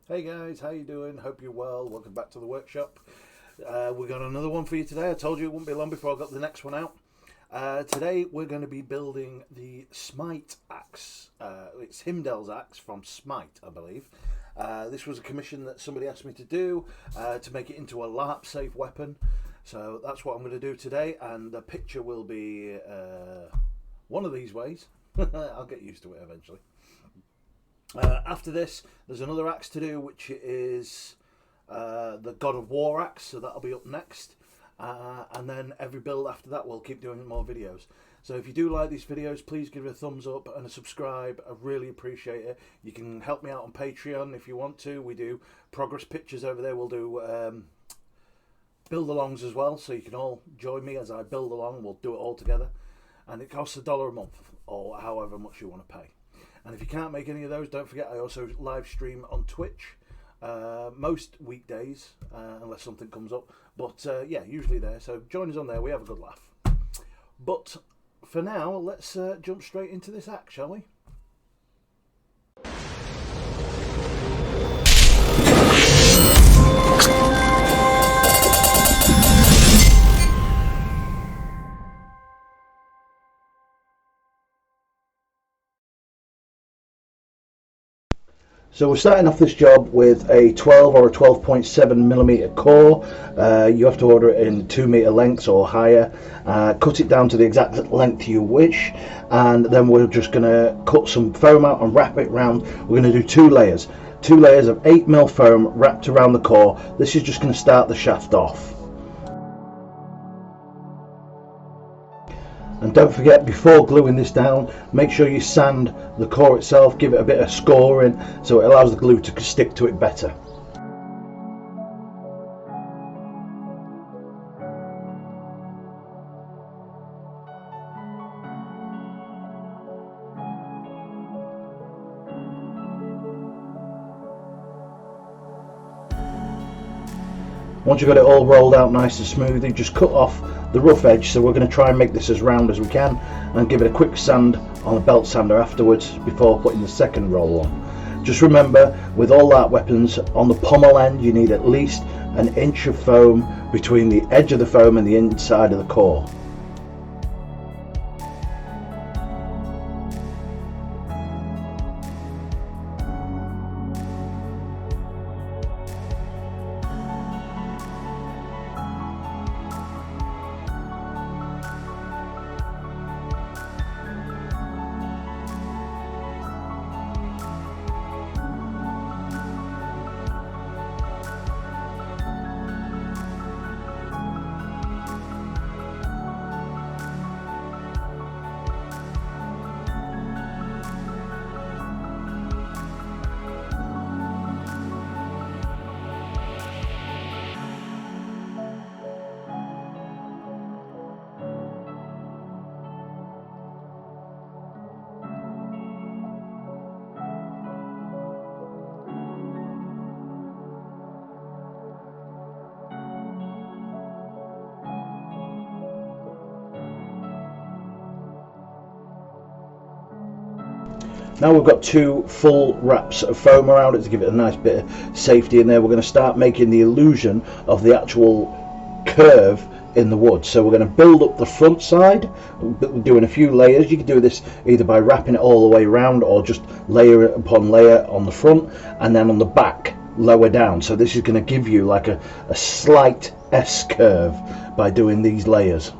Hey guys, how you doing? Hope you're well. Welcome back to the workshop. We got another one for you today. I told you it wouldn't be long before I got the next one out. Today we're going to be building the Smite axe. It's Himdall's axe from Smite, I believe. This was a commission that somebody asked me to do to make it into a LARP safe weapon. So that's what I'm going to do today, and the picture will be one of these ways. I'll get used to it eventually. After this, there's another axe to do, which is the God of War axe, so that'll be up next. And then every build after that, we'll keep doing more videos. So if you do like these videos, please give it a thumbs up and a subscribe. I really appreciate it. You can help me out on Patreon if you want to. We do progress pictures over there. We'll do build-alongs as well, so you can all join me as I build along. We'll do it all together. And it costs $1 a month, or however much you want to pay. And if you can't make any of those, don't forget I also live stream on Twitch most weekdays, unless something comes up. But yeah, usually there. So join us on there. We have a good laugh. But for now, let's jump straight into this act, shall we? So we're starting off this job with a 12 or a 12.7mm core. You have to order it in 2 meter lengths or higher. Cut it down to the exact length you wish, and then we're just going to cut some foam out and wrap it around. We're going to do two layers of 8mm foam wrapped around the core. This is just going to start the shaft off. And don't forget, before gluing this down, make sure you sand the core itself, give it a bit of scoring so it allows the glue to stick to it better. Once you've got it all rolled out nice and smooth, you just cut off the rough edge. So we're going to try and make this as round as we can and give it a quick sand on a belt sander afterwards before putting the second roll on. Just remember, with all that weapons, on the pommel end you need at least an inch of foam between the edge of the foam and the inside of the core. Now we've got two full wraps of foam around it to give it a nice bit of safety in there. We're going to start making the illusion of the actual curve in the wood. So we're going to build up the front side, doing a few layers. You can do this either by wrapping it all the way around or just layer upon layer on the front, and then on the back lower down. So this is going to give you like a slight S curve by doing these layers.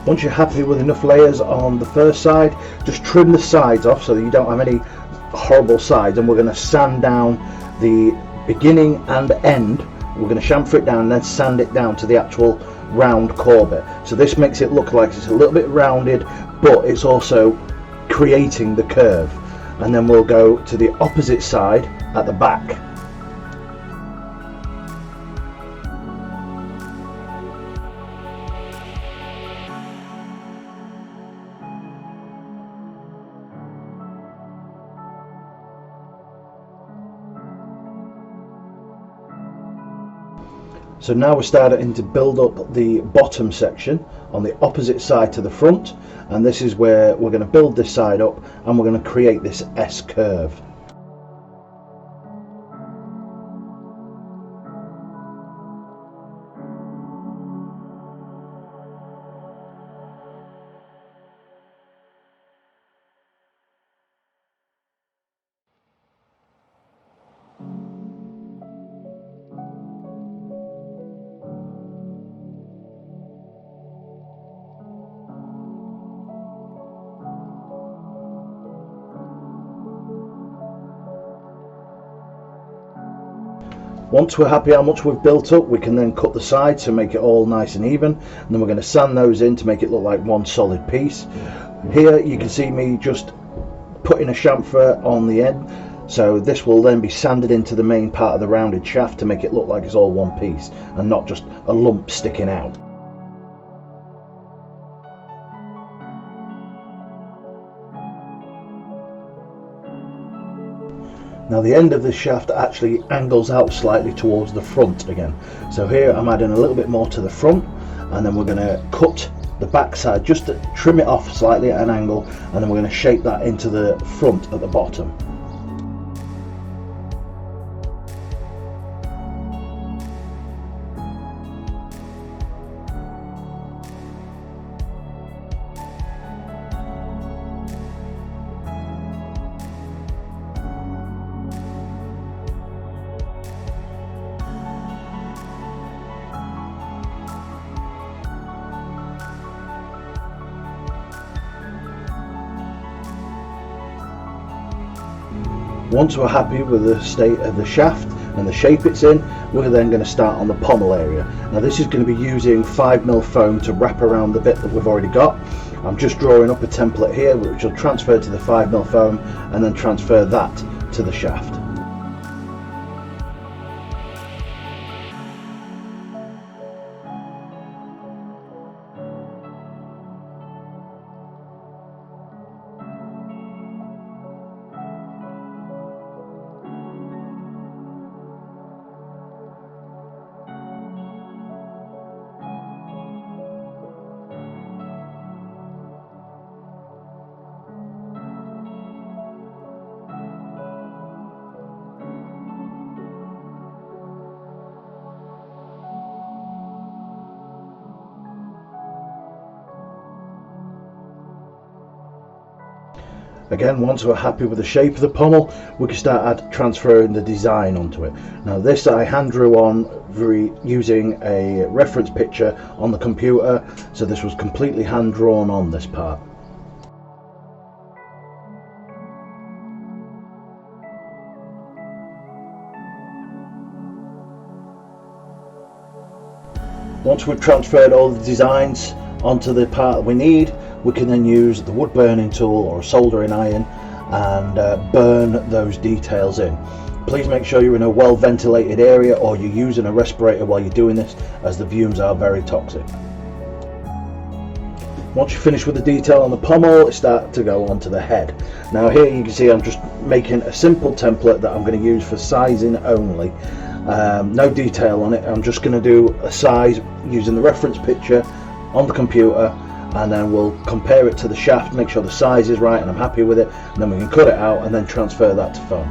Once you're happy with enough layers on the first side, just trim the sides off so that you don't have any horrible sides, and we're going to sand down the beginning and end. We're going to chamfer it down and then sand it down to the actual round core bit. So this makes it look like it's a little bit rounded, but it's also creating the curve. And then we'll go to the opposite side at the back. So now we're starting to build up the bottom section on the opposite side to the front, and this is where we're going to build this side up and we're going to create this S curve. Once we're happy how much we've built up, we can then cut the sides to make it all nice and even, and then we're going to sand those in to make it look like one solid piece. Here you can see me just putting a chamfer on the end, so this will then be sanded into the main part of the rounded shaft to make it look like it's all one piece and not just a lump sticking out. Now the end of this shaft actually angles out slightly towards the front again. So here I'm adding a little bit more to the front, and then we're going to cut the back side just to trim it off slightly at an angle, and then we're going to shape that into the front at the bottom. Once we're happy with the state of the shaft and the shape it's in, we're then going to start on the pommel area. Now this is going to be using 5mm foam to wrap around the bit that we've already got. I'm just drawing up a template here which will transfer to the 5mm foam and then transfer that to the shaft. Again, once we're happy with the shape of the pommel, we can start transferring the design onto it. Now this I hand drew on using a reference picture on the computer, so this was completely hand drawn on this part. Once we've transferred all the designs onto the part that we need, we can then use the wood burning tool or a soldering iron and burn those details in. Please make sure you're in a well ventilated area or you're using a respirator while you're doing this, as the fumes are very toxic. Once you're finished with the detail on the pommel, it starts to go onto the head. Now here you can see I'm just making a simple template that I'm going to use for sizing only. No detail on it. I'm just going to do a size using the reference picture on the computer, and then we'll compare it to the shaft, make sure the size is right and I'm happy with it, and then we can cut it out and then transfer that to foam.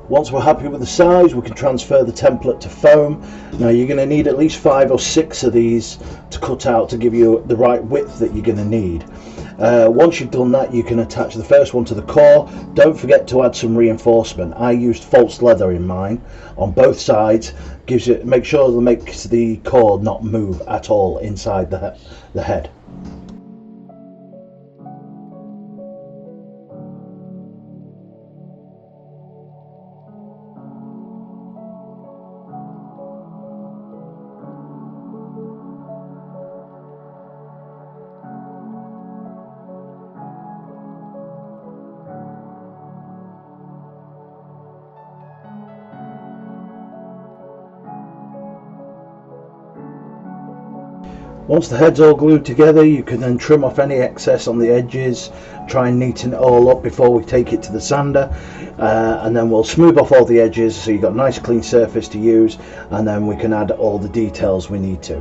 Once we're happy with the size, we can transfer the template to foam. Now you're going to need at least 5 or 6 of these to cut out to give you the right width that you're going to need. Once you've done that, you can attach the first one to the core. Don't forget to add some reinforcement. I used false leather in mine on both sides. Make sure that makes the core not move at all inside the head. Once the head's all glued together, you can then trim off any excess on the edges, try and neaten it all up before we take it to the sander, and then we'll smooth off all the edges so you've got a nice clean surface to use, and then we can add all the details we need to.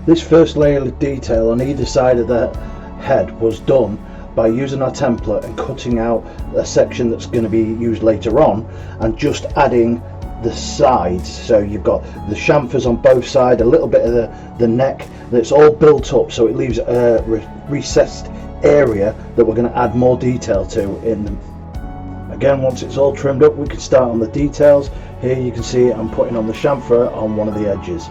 This first layer of detail on either side of the head was done by using our template and cutting out a section that's going to be used later on and just adding the sides. So you've got the chamfers on both sides, a little bit of the neck, that's all built up so it leaves a recessed area that we're going to add more detail to in them. Again, once it's all trimmed up, we can start on the details. Here you can see I'm putting on the chamfer on one of the edges.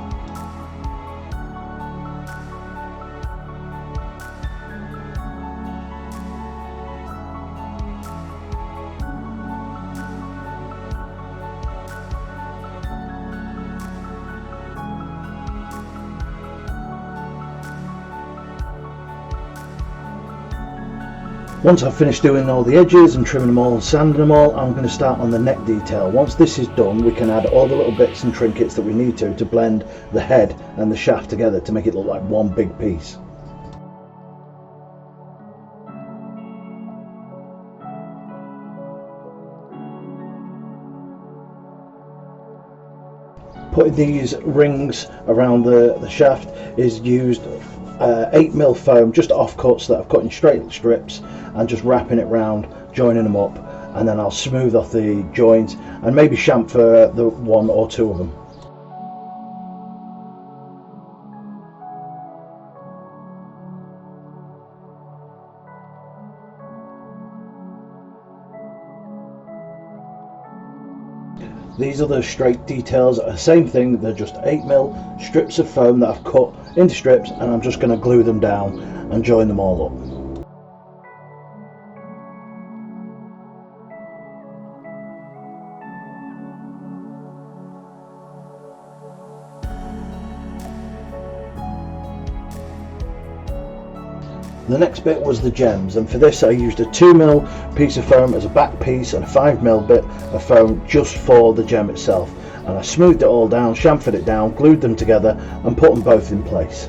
Once I've finished doing all the edges and trimming them all and sanding them all, I'm going to start on the neck detail. Once this is done, we can add all the little bits and trinkets that we need to blend the head and the shaft together to make it look like one big piece. Putting these rings around the shaft is used 8mm foam, just offcuts that I've cut in straight strips, and just wrapping it round, joining them up, and then I'll smooth off the joints and maybe chamfer the 1 or 2 of them. These are the straight details, same thing, they're just 8mm strips of foam that I've cut into strips, and I'm just going to glue them down and join them all up. The next bit was the gems, and for this I used a 2mm piece of foam as a back piece and a 5mm bit of foam just for the gem itself, and I smoothed it all down, chamfered it down, glued them together and put them both in place.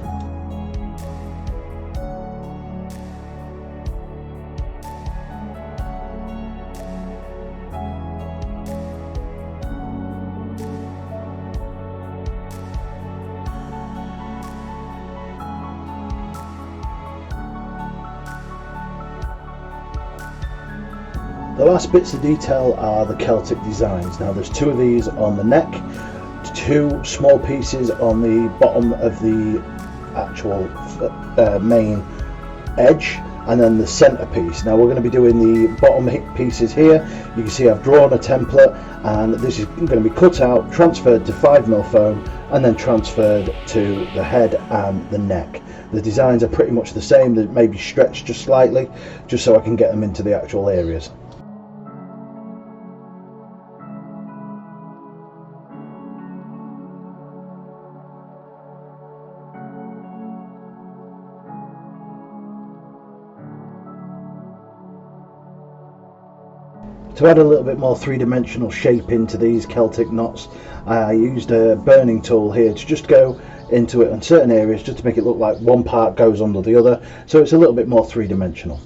The last bits of detail are the Celtic designs. Now there's 2 of these on the neck, 2 small pieces on the bottom of the actual main edge, and then the centre piece. Now we're going to be doing the bottom pieces here. You can see I've drawn a template, and this is going to be cut out, transferred to 5mm foam, and then transferred to the head and the neck. The designs are pretty much the same, they may be stretched just slightly, just so I can get them into the actual areas. To add a little bit more three-dimensional shape into these Celtic knots, I used a burning tool here to just go into it in certain areas just to make it look like one part goes under the other, so it's a little bit more three-dimensional.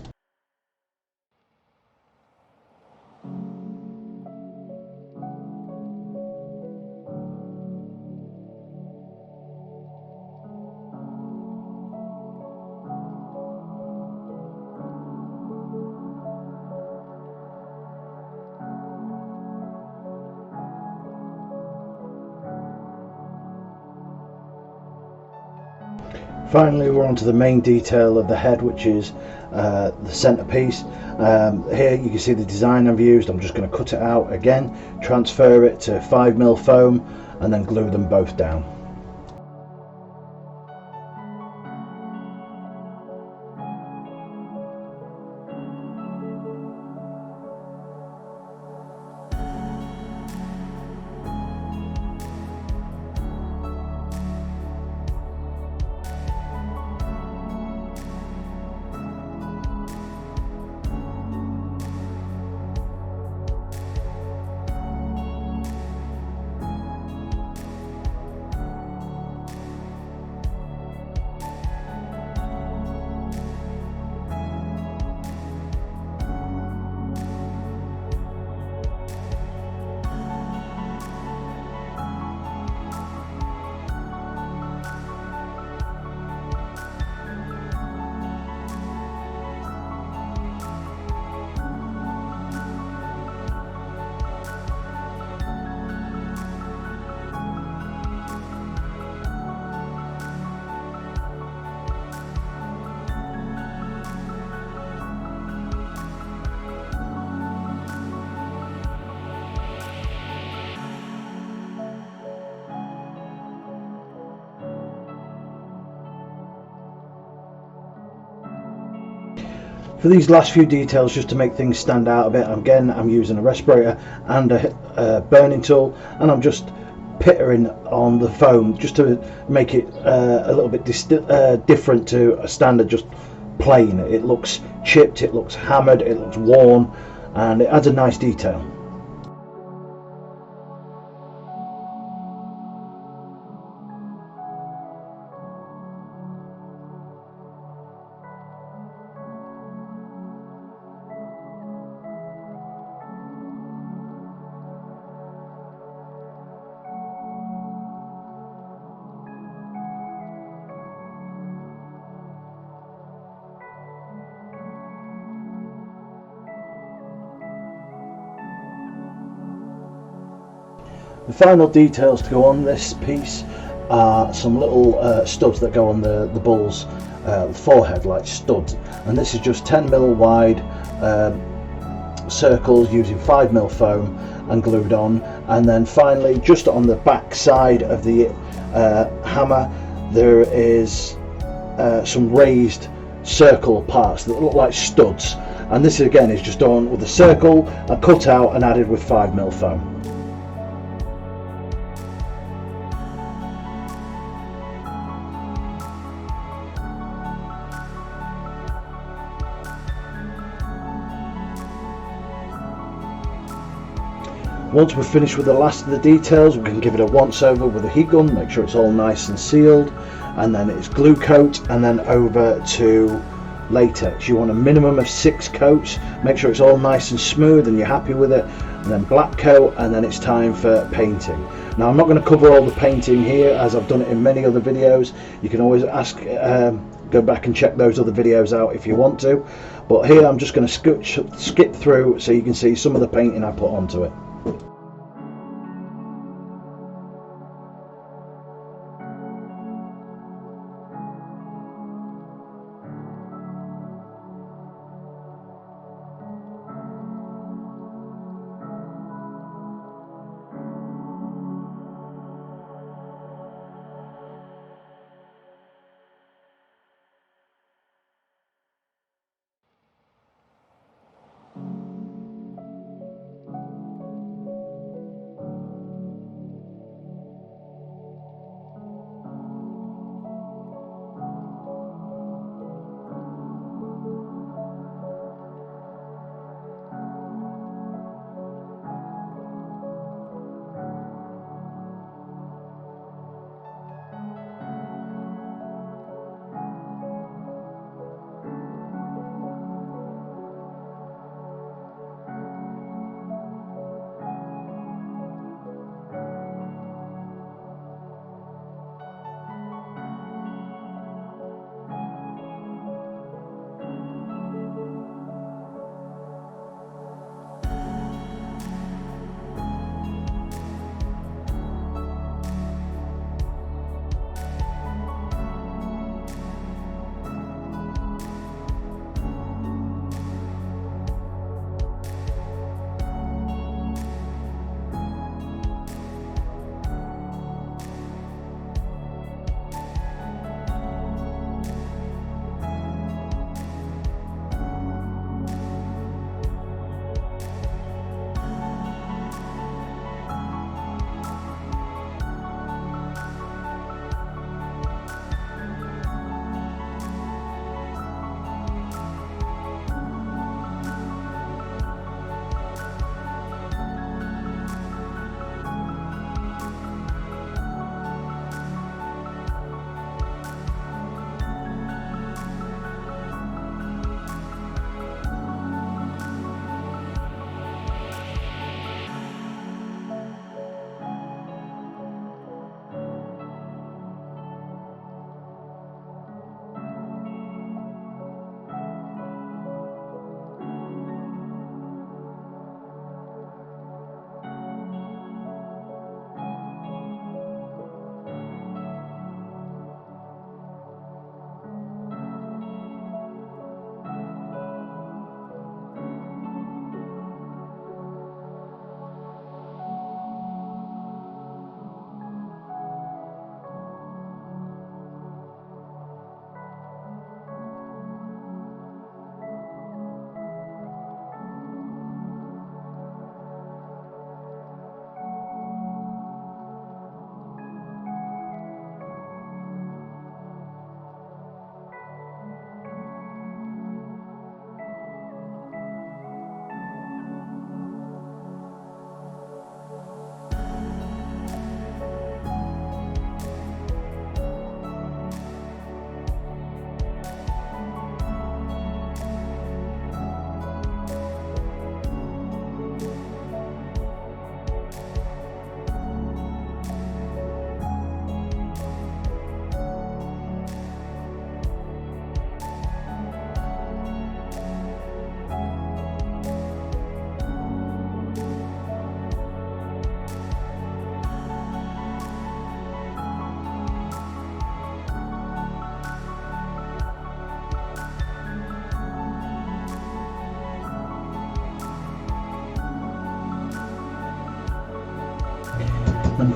Finally, we're on to the main detail of the head, which is the centerpiece. Here you can see the design I've used. I'm just going to cut it out again, transfer it to 5mm foam, and then glue them both down. For these last few details, just to make things stand out a bit, again I'm using a respirator and a burning tool, and I'm just pittering on the foam just to make it a little bit different to a standard just plain. It looks chipped, it looks hammered, it looks worn, and it adds a nice detail. The final details to go on this piece are some little studs that go on the bull's forehead, like studs, and this is just 10mm wide circles using 5mm foam and glued on. And then finally, just on the back side of the hammer, there is some raised circle parts that look like studs, and this again is just done with a circle, a cut out and added with 5mm foam. Once we're finished with the last of the details, we can give it a once over with a heat gun, make sure it's all nice and sealed, and then it's glue coat, and then over to latex. You want a minimum of 6 coats, make sure it's all nice and smooth and you're happy with it, and then black coat, and then it's time for painting. Now I'm not going to cover all the painting here as I've done it in many other videos. You can always ask, go back and check those other videos out if you want to, but here I'm just going to skip through so you can see some of the painting I put onto it.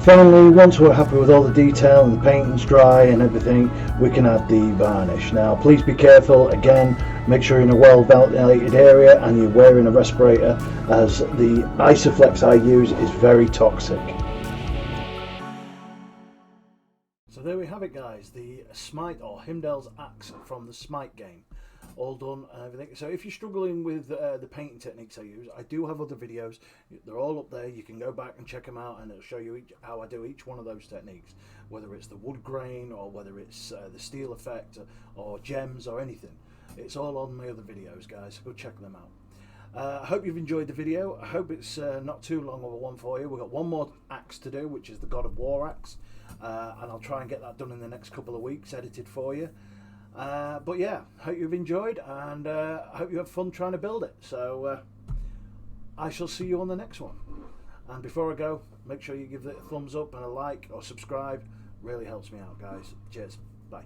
Finally, once we're happy with all the detail and the paint's dry and everything, we can add the varnish. Now please be careful, again, make sure you're in a well ventilated area and you're wearing a respirator, as the Isoflex I use is very toxic. So there we have it, guys, the Smite or Himdall's axe from the Smite game. All done and everything. So if you're struggling with the painting techniques I use, I do have other videos. They're all up there. You can go back and check them out, and it'll show you how I do each one of those techniques, whether it's the wood grain or whether it's the steel effect or gems or anything. It's all on my other videos, guys, so go check them out. I hope you've enjoyed the video. I hope it's not too long of a one for you. We've got one more axe to do, which is the God of War axe, and I'll try and get that done in the next couple of weeks, edited for you. But yeah, hope you've enjoyed, and I hope you have fun trying to build it. So I shall see you on the next one. And before I go, make sure you give it a thumbs up and a like or subscribe. Really helps me out, guys. Cheers. Bye.